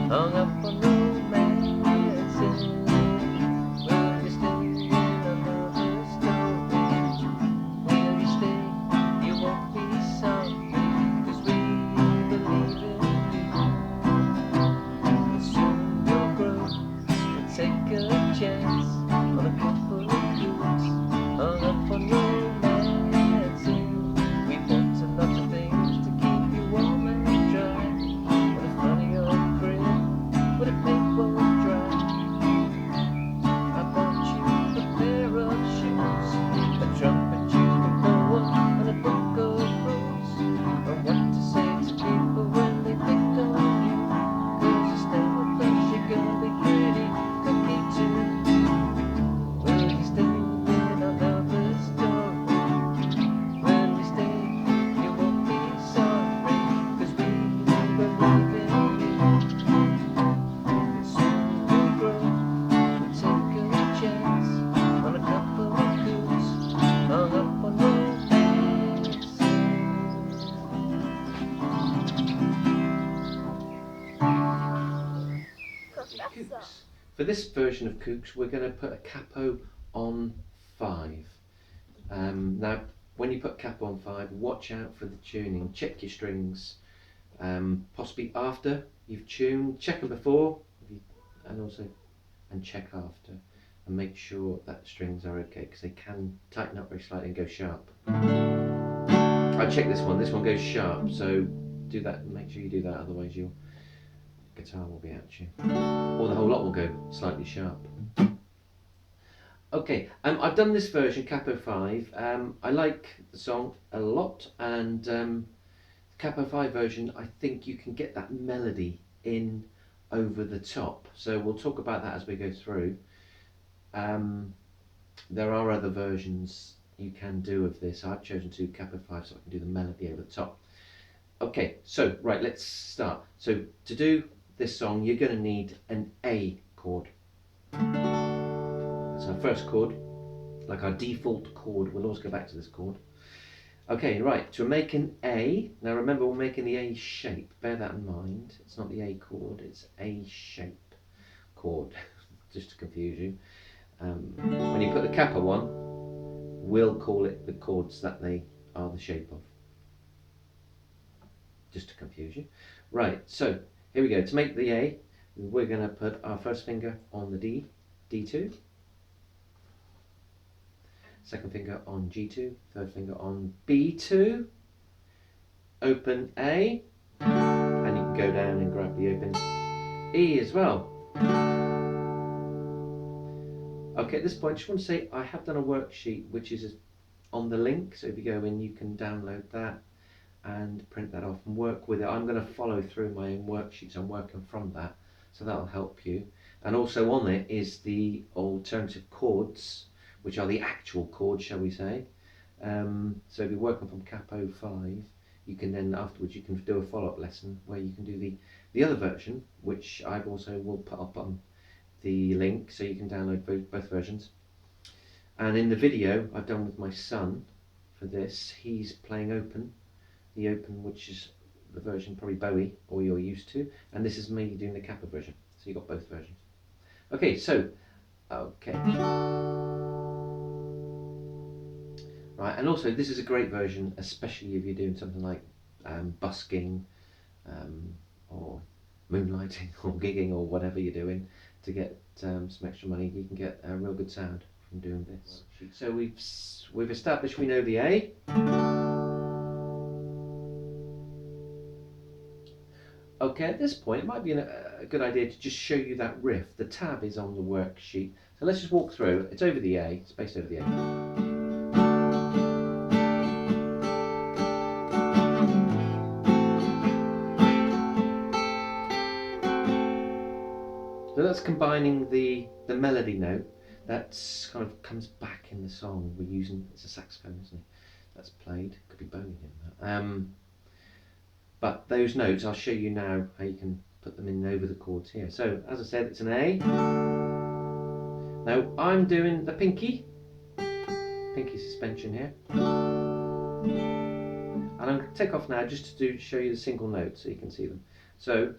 hung up on romancing. Will you stay in another story? Will you stay? You won't be sorry, 'cause we believe in you. And soon you'll grow and take a chance on a couple of Kooks, hung up on romancing. We bought a lot of things to keep you warm and dry, and a funny old crib with a paintball dry. I bought you a pair of shoes, a trumpet you can blow on, and a book of rules, and what to say to people when they pick on you. 'Cause you stay with us, you're gonna be pretty cookie too. Will you stay in another story? Will you stay? You won't be sorry, 'cause we believe in you. And soon you'll grow and take a chance on a couple of Kooks, hung up on romancing. Kooks. For this version of Kooks, we're going to put a capo on 5. Now, when you put capo on 5, watch out for the tuning. Check your strings, possibly after you've tuned. Check them before, and check after, and make sure that strings are okay, because they can tighten up very slightly and go sharp. I checked this one. This one goes sharp, so do that. Make sure you do that, otherwise your guitar will be at you, or the whole lot will go slightly sharp. Okay, I've done this version, Capo 5. I like the song a lot, and Capo 5 version, I think you can get that melody in over the top. So we'll talk about that as we go through. There are other versions you can do of this. I've chosen to do Capo 5 so I can do the melody over the top. Okay, so right, let's start. So to do this song, you're going to need an A chord. It's our first chord, like our default chord. We'll always go back to this chord. Okay, right, to make an A, now remember we're making the A shape. Bear that in mind. It's not the A chord, it's A shape chord, just to confuse you. When you put the capo on, we'll call it the chords that they are the shape of, just to confuse you. Right, so here we go. To make the A, we're going to put our first finger on the D, D2, second finger on G2, third finger on B2, open A, and you can go down and grab the open E as well. Okay, at this point, I just want to say I have done a worksheet which is on the link, so if you go in, you can download that and print that off and work with it. I'm going to follow through my own worksheets. I'm working from that, so that'll help you. And also on it is the alternative chords, which are the actual chords, shall we say. So if you're working from Capo 5, you can then afterwards you can do a follow-up lesson where you can do the other version, which I've also will put up on the link, so you can download both versions. And in the video I've done with my son for this, he's playing open, the open, which is the version probably Bowie or you're used to, and this is me doing the Capo version, so you've got both versions. Okay, so right, and also this is a great version, especially if you're doing something like busking or moonlighting or gigging or whatever you're doing to get some extra money. You can get a real good sound from doing this. So we've established we know the A. Okay, at this point it might be a good idea to just show you that riff. The tab is on the worksheet, so let's just walk through. It's over the A, it's based over the A. So that's combining the melody note that's kind of comes back in the song. We're using, it's a saxophone, isn't it? That's played, could be Bowie doing that. But those notes, I'll show you now how you can put them in over the chords here. So as I said, it's an A. Now I'm doing the pinky suspension here. And I'm going to take off now just to show you the single notes so you can see them. So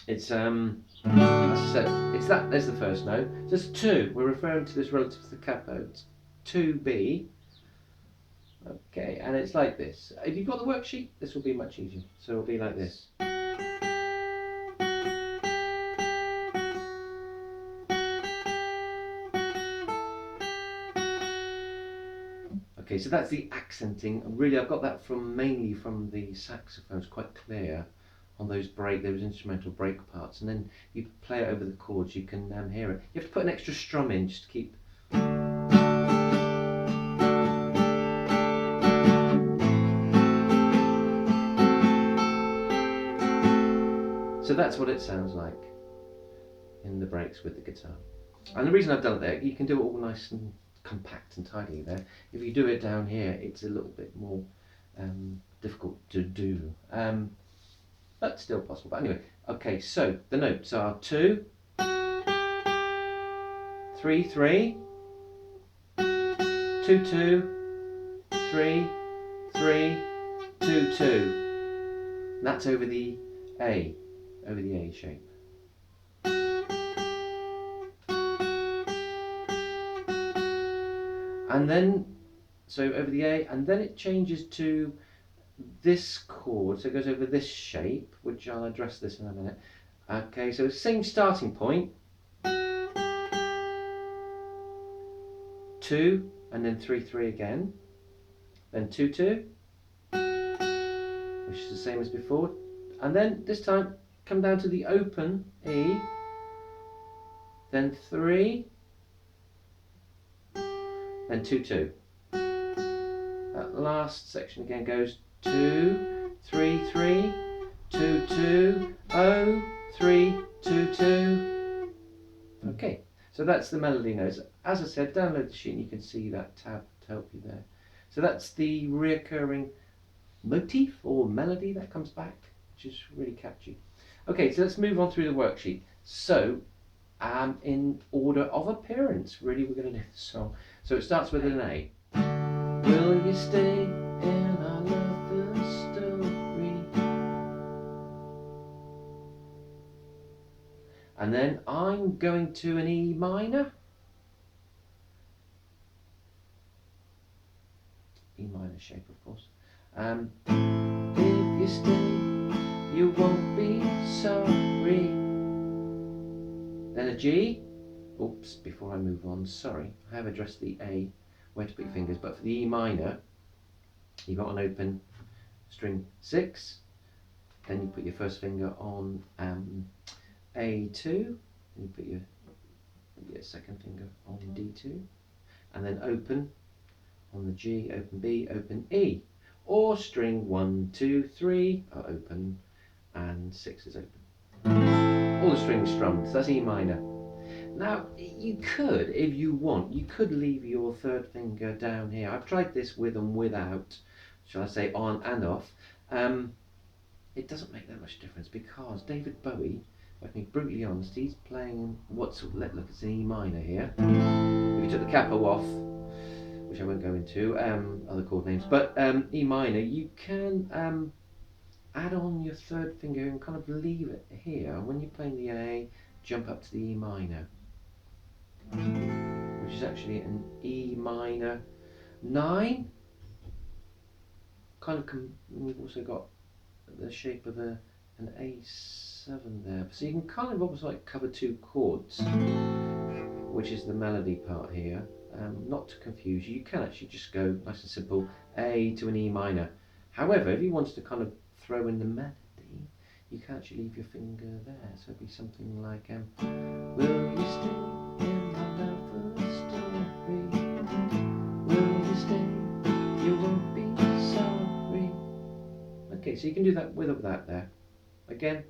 It's as I said, it's that. There's the first note. There's 2. We're referring to this relative to the capo. It's 2B. Okay, and it's like this. If you've got the worksheet, this will be much easier. So it'll be like this. Okay, so that's the accenting. Really, I've got that mainly from the saxophones, quite clear on those instrumental break parts. And then you play it over the chords, you can hear it. You have to put an extra strum in just to keep. So that's what it sounds like in the breaks with the guitar. And the reason I've done it there, you can do it all nice and compact and tidy there. If you do it down here, it's a little bit more difficult to do, but still possible. But anyway, okay, so the notes are 2, 3, 3, 2, 2, 3, 3, 2, 2. And that's over the A shape. And then, so over the A, and then it changes to this chord, so it goes over this shape, which I'll address this in a minute. Okay, so same starting point, 2, and then 3, 3 again, then 2, 2, which is the same as before, and then this time come down to the open E, then 3, then 2, 2. That last section again goes 2, 3, 3, 2, 2, 0, 3, 2, 2. Okay, so that's the melody notes. As I said, download the sheet and you can see that tab to help you there. So that's the reoccurring motif or melody that comes back, which is really catchy. Okay, so let's move on through the worksheet. So, in order of appearance, really, we're going to do this song. So it starts with an A. Will you stay in our love story? And then I'm going to an E minor. E minor shape, of course. If you stay, you won't be sorry. Then a G. Oops, before I move on, sorry, I have addressed the A, where to put your fingers, but for the E minor, you've got an open string 6, then you put your first finger on A2, and you put your second finger on D2, and then open on the G, open B, open E, or string 1, 2, 3 are open, and 6 is open. All the strings strummed, so that's E minor. Now, you could, if you want, you could leave your third finger down here. I've tried this with and without, shall I say, on and off. It doesn't make that much difference because David Bowie, if I can be brutally honest, he's playing look, it's an E minor here. If you took the capo off, which I won't go into, other chord names, but E minor, you can add on your third finger and kind of leave it here. When you're playing the A, jump up to the E minor, which is actually an E minor 9. Kind of, we've also got the shape of an A7 there. So you can kind of almost like cover 2 chords, which is the melody part here. Not to confuse you, you can actually just go nice and simple, A to an E minor. However, if you wanted to kind of throw in the melody, you can actually leave your finger there. So it'd be something like, will you stay in my lover's story? Will you stay? You won't be sorry. Okay, so you can do that with or without there. Again,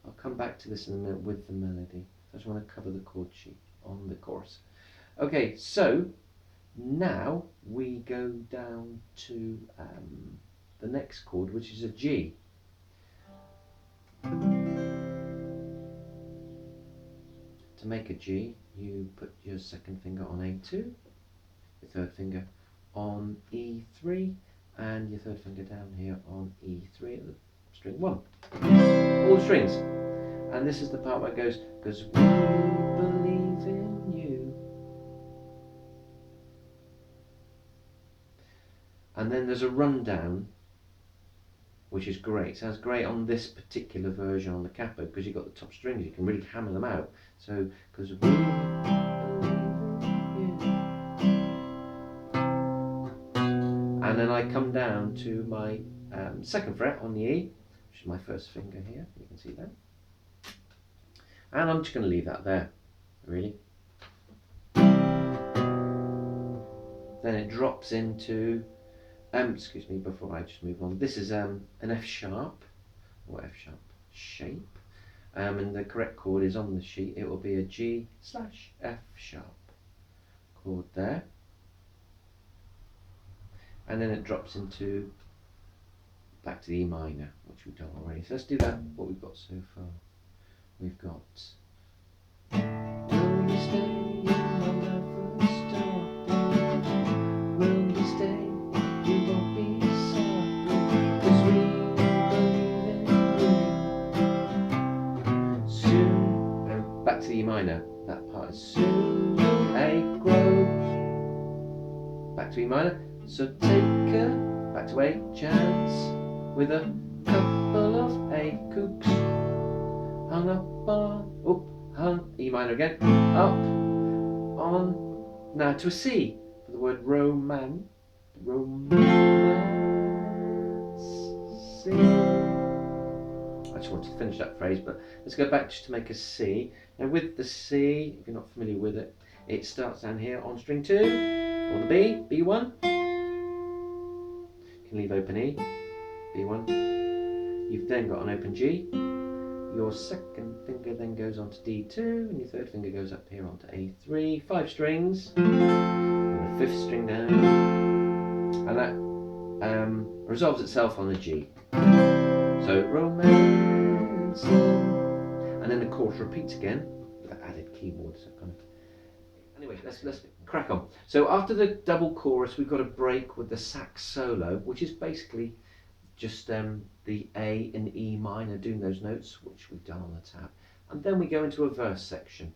I'll come back to this in a minute with the melody. I just want to cover the chord sheet on the chorus. Okay, so now we go down to the next chord, which is a G. To make a G, you put your second finger on A2, your third finger on E3, and your third finger down here on E3 at the string 1. All strings. and this is the part where it goes, because we believe in you. And then there's a rundown, which is great. Sounds great on this particular version on the Capo, because you've got the top strings, you can really hammer them out. So, because we believe in you. And then I come down to my second fret on the E, which is my first finger here, you can see that. And I'm just going to leave that there, really. Then it drops into, excuse me, before I just move on, this is an F sharp, or F sharp shape, and the correct chord is on the sheet. It will be a G/F sharp chord there, and then it drops into back to the E minor, which we've done already. So let's do that, what we've got so far. We've got, will you stay in my life star? Will you stay? You won't be sorry, 'cause we believe in you. Soon, and back to the E minor, that part is soon will A grow. Back to E minor, so take a, back to A, chance, with a couple of A Kooks, hung up on, E minor again, up, on, now to a C, for the word romance, C. I just wanted to finish that phrase, but let's go back just to make a C. Now with the C, if you're not familiar with it, it starts down here on string 2, or the B, B1. You can leave open E, B1. You've then got an open G. Your second finger then goes on to D2, and your third finger goes up here onto A3. 5 strings, and the 5th string down, and that resolves itself on a G. So romance, and then the chorus repeats again with that added keyboard. So kind of. Anyway, let's crack on. So after the double chorus, we've got a break with the sax solo, which is basically just the A and E minor doing those notes, which we've done on the tab, and then we go into a verse section.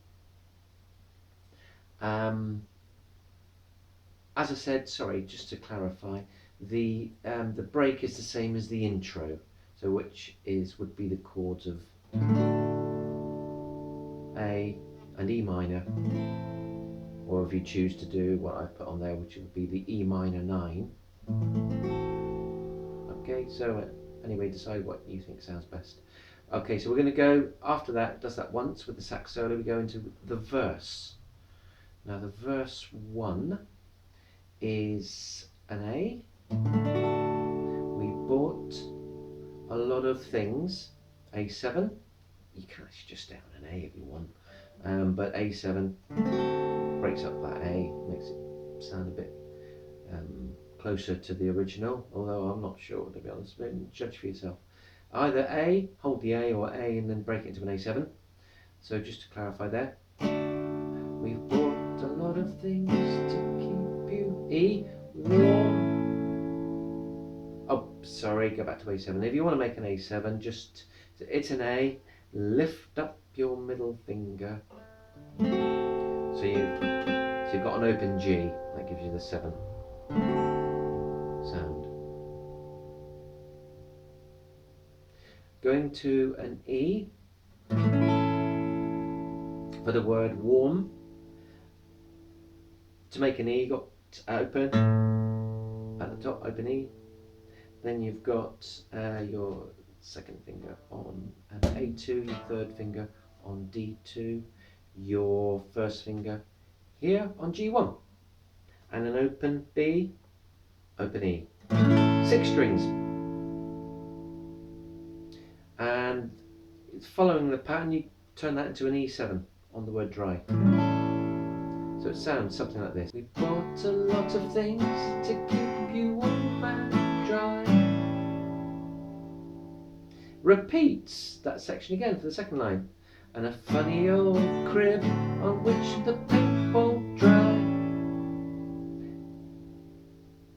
As I said, sorry, just to clarify, the break is the same as the intro, so which would be the chords of A and E minor, or if you choose to do what I've put on there, which would be the E minor 9. Okay, so anyway, decide what you think sounds best. Okay, so we're going to go, after that, does that once with the sax solo, we go into the verse. Now the verse 1 is an A. We bought a lot of things, A7. You can actually just stay on an A if you want, but A7 breaks up that A, makes it sound a bit closer to the original, although I'm not sure, to be honest. Judge for yourself. Either A, hold the A, or A and then break it into an A7. So just to clarify there, we've bought a lot of things to keep you E warm. Oh, sorry, go back to A7. If you want to make an A7, just, it's an A, lift up your middle finger. So you've got an open G, that gives you the 7 sound. Going to an E for the word warm. To make an E, you've got open at the top, open E. Then you've got your second finger on an A2, your third finger on D2, your first finger here on G1, and an open B, open E. 6 strings. And following the pattern, you turn that into an E7 on the word dry. So it sounds something like this. We bought a lot of things to keep you warm and dry. Repeats that section again for the second line. And a funny old crib on which the people dry.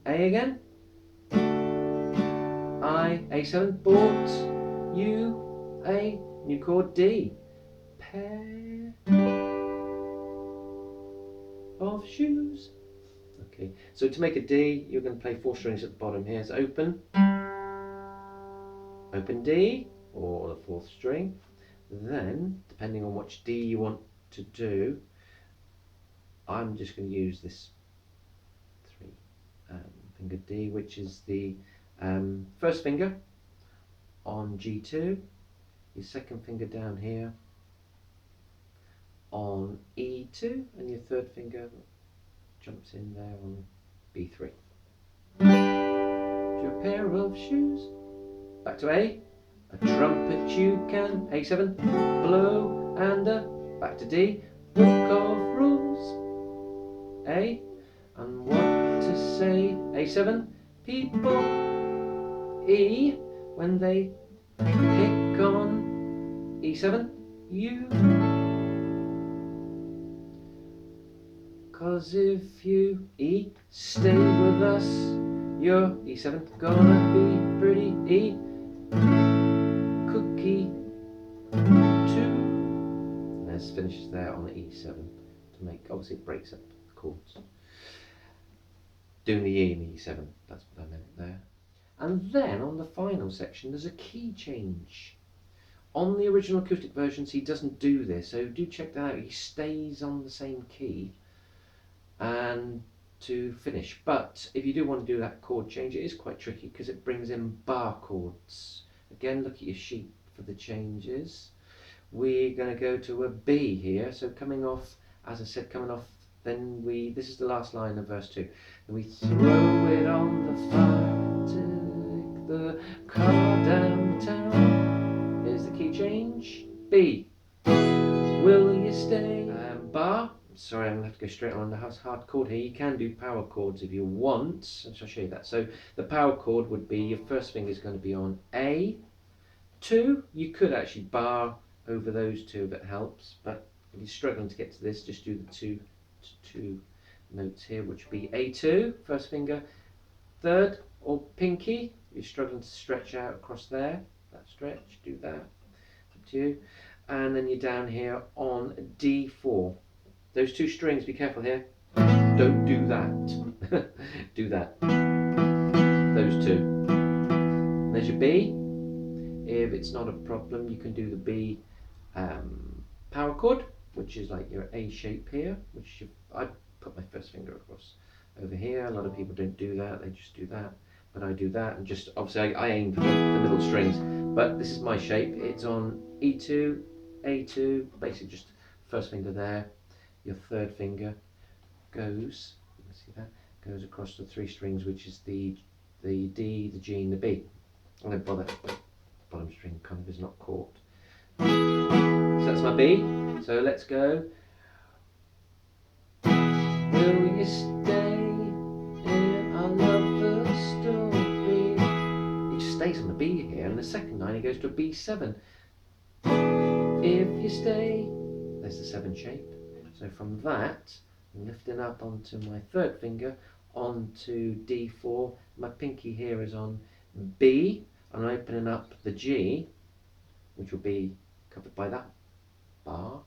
A again. I, A7, bought you a New chord D. Pair of shoes. Okay, so to make a D, you're going to play 4 strings at the bottom here. So open D, or the 4th string. Then, depending on which D you want to do, I'm just going to use this 3 finger D, which is the first finger on G2, your second finger down here on E2, and your third finger jumps in there on B3. Your pair of shoes. Back to A. A trumpet you can, A7, blow, and back to D. Book of rules, A. And what to say, A7. People, E. When they pick on E7, you. 'Cause if you, E, stay with us, your E7 gonna be pretty, E. Cookie 2. Let's finish there on the E7 to make, obviously it breaks up the chords. Doing the E in the E7, that's what I meant there. And then on the final section there's a key change. On the original acoustic versions he doesn't do this, so do check that out. He stays on the same key and to finish. But if you do want to do that chord change, it is quite tricky because it brings in bar chords. Again, look at your sheet for the changes. We're going to go to a B here. So coming off, as I said, coming off, then this is the last line of verse 2. And we throw it on the fire, take the car downtown. Here's the key change. B. Will you stay? Bar. Sorry, I'm going to have to go straight on the hard chord here. You can do power chords if you want, so I'll show you that. So the power chord would be, your first finger is going to be on A2. You could actually bar over those 2 if it helps, but if you're struggling to get to this, just do the two notes here, which would be A2, first finger, third, or pinky. If you're struggling to stretch out across there, that stretch, do that, up to you. And then you're down here on D4. Those 2 strings, be careful here. Don't do that. Do that. Those 2. There's your B. If it's not a problem, you can do the B power chord, which is like your A shape here, which I put my first finger across over here. A lot of people don't do that, they just do that. But I do that, and just obviously I aim for the middle strings. But this is my shape. It's on E2, A2, basically just first finger there. Your third finger goes, you can see that, goes across the 3 strings, which is the D, the G, and the B. And then bottom string kind of is not caught. So that's my B. So let's go. Will you stay in our lover's story? He just stays on the B here, and the second line he goes to a B7. If you stay, there's the 7 shape. So from that, I'm lifting up onto my third finger, onto D4. My pinky here is on B. I'm opening up the G, which will be covered by that bar.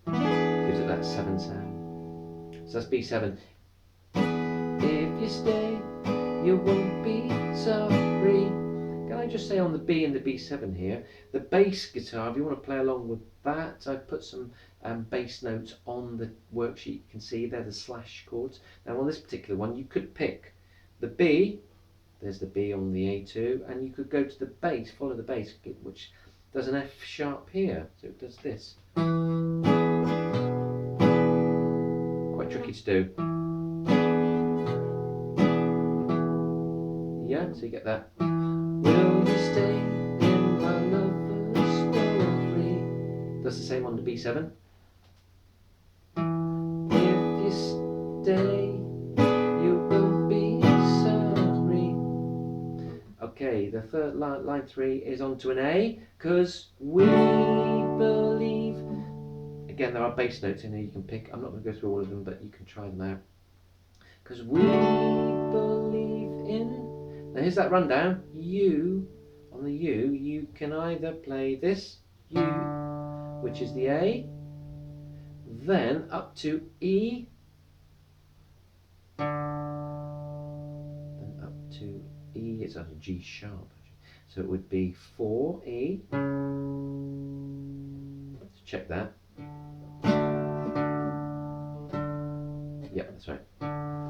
Gives it that 7 sound. So that's B7. If you stay, you won't be sorry. Can I just say on the B and the B7 here, the bass guitar, if you want to play along with that, I've put some bass notes on the worksheet. You can see they're the slash chords. Now on this particular one, you could pick the B, there's the B on the A2, and you could go to the bass, follow the bass, which does an F sharp here, so it does this. Quite tricky to do. Yeah, so you get that. Will you stay in my lover's story? Does the same on the B7. If you stay, you won't be sorry. Okay, the third line 3 is onto an A, because we believe. Again, there are bass notes in here you can pick. I'm not going to go through all of them, but you can try them out. Because we believe in. Now here's that rundown. You, on the U, you can either play this U, which is the A, then up to E, then up to E, it's on a G sharp actually. So it would be 4 E. Let's check that. Yep, that's right.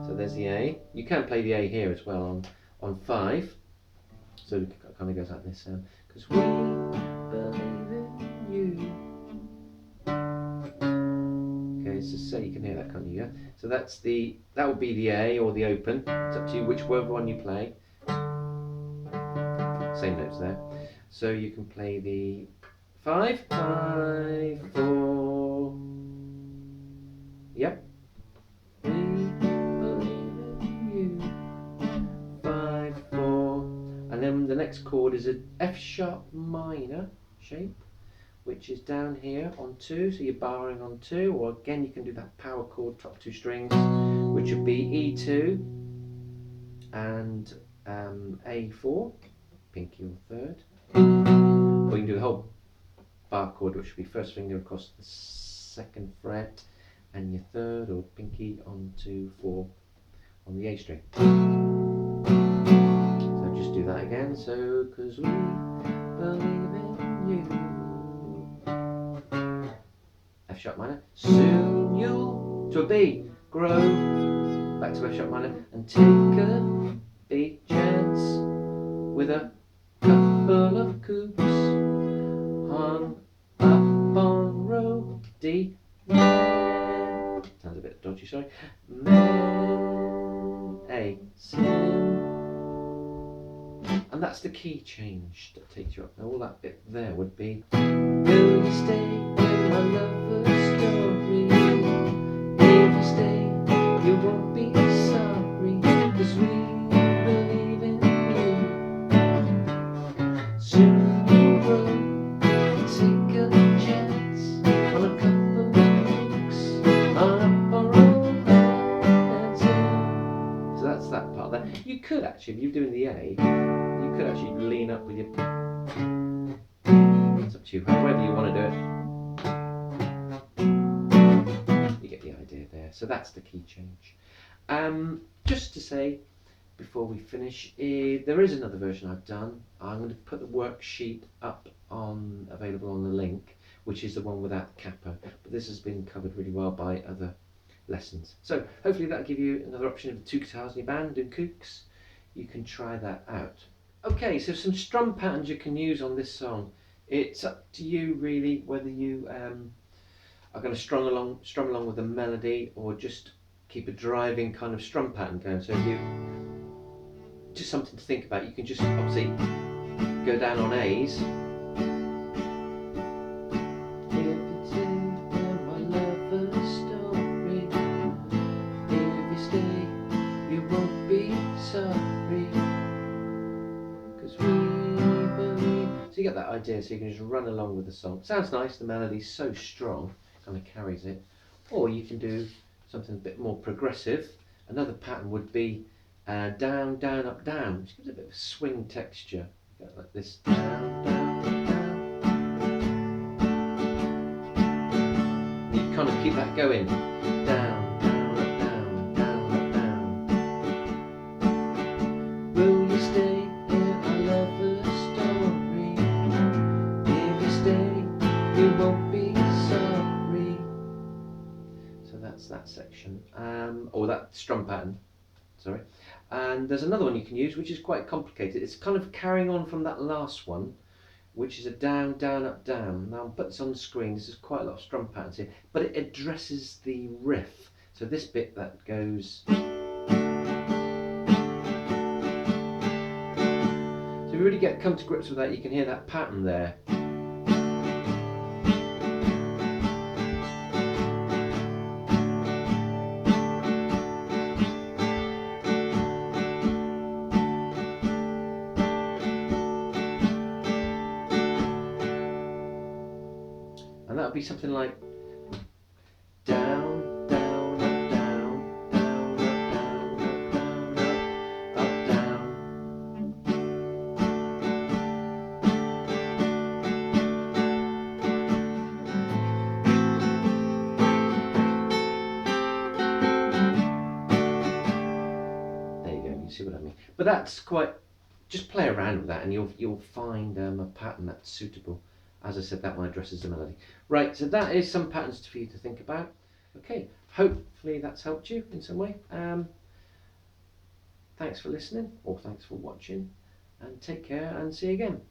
So there's the A. You can play the A here as well on 5. So it kind of goes like this. Because we believe in you. Okay, so say you can hear that, can't you? Yeah. So that would be the A or the open. It's up to you whichever one you play. Same notes there. So you can play the 5, 5, 4. Yep. We believe in you. 5, 4. And then the next chord is an F sharp minor shape, which is down here on 2. So you're barring on 2, or again you can do that power chord, top 2 strings, which would be E2 and A4, pinky or third. Or you can do the whole bar chord, which would be first finger across the 2nd fret and your 3rd or pinky onto 4 on the A string. So just do that again. So, because we believe in you. F sharp minor. Soon you'll, to a B, grow, back to F sharp minor, and take a big chance with a couple of Kooks hung up on row D. Sounds a bit dodgy, sorry. A, sin. And that's the key change that takes you up. Now all that bit there would be, will you stay in my lover's story? If you stay, you won't be sorry, 'cause we believe in you. Soon you'll grow, take a chance on a couple of books on up our own heads. So that's that part there. You could actually, if you're doing the A, you could actually lean up with your, it's up to you, however you want to do it. You get the idea there. So that's the key change. Just to say, before we finish, there is another version I've done. I'm going to put the worksheet up available on the link, which is the one without the capo. But this has been covered really well by other lessons. So hopefully that'll give you another option of 2 guitars in your band doing Kooks. You can try that out. Okay, so some strum patterns you can use on this song. It's up to you really whether you are going to strum along with the melody, or just keep a driving kind of strum pattern going. So if you, just something to think about. You can just obviously go down on A's. If you take my lover's story, if you stay, you won't be sorry, 'cause we believe. So you get that idea, so you can just run along with the song. Sounds nice, the melody's so strong, kind of carries it. Or you can do something a bit more progressive. Another pattern would be down, down, up, down, which gives it a bit of a swing texture. You go like this, down, down, up, down. You kind of keep that going. Down, down, up, down, down, up, down. Will you stay in our lover's story? If you stay, you won't be sorry. So that's that section, or that strum pattern, sorry. And there's another one you can use, which is quite complicated. It's kind of carrying on from that last one, which is a down, down, up, down. Now I'll put this on the screen. This is quite a lot of strum patterns here, but it addresses the riff. So this bit that goes. So if you really come to grips with that, you can hear that pattern there. And that would be something like down, down, up, down, down, up, down, up, down. But that's quite, just play around with that and you'll find a pattern that's suitable. As I said, that one addresses the melody. Right, so that is some patterns for you to think about. Okay, hopefully that's helped you in some way. Thanks for listening, or thanks for watching, and take care and see you again.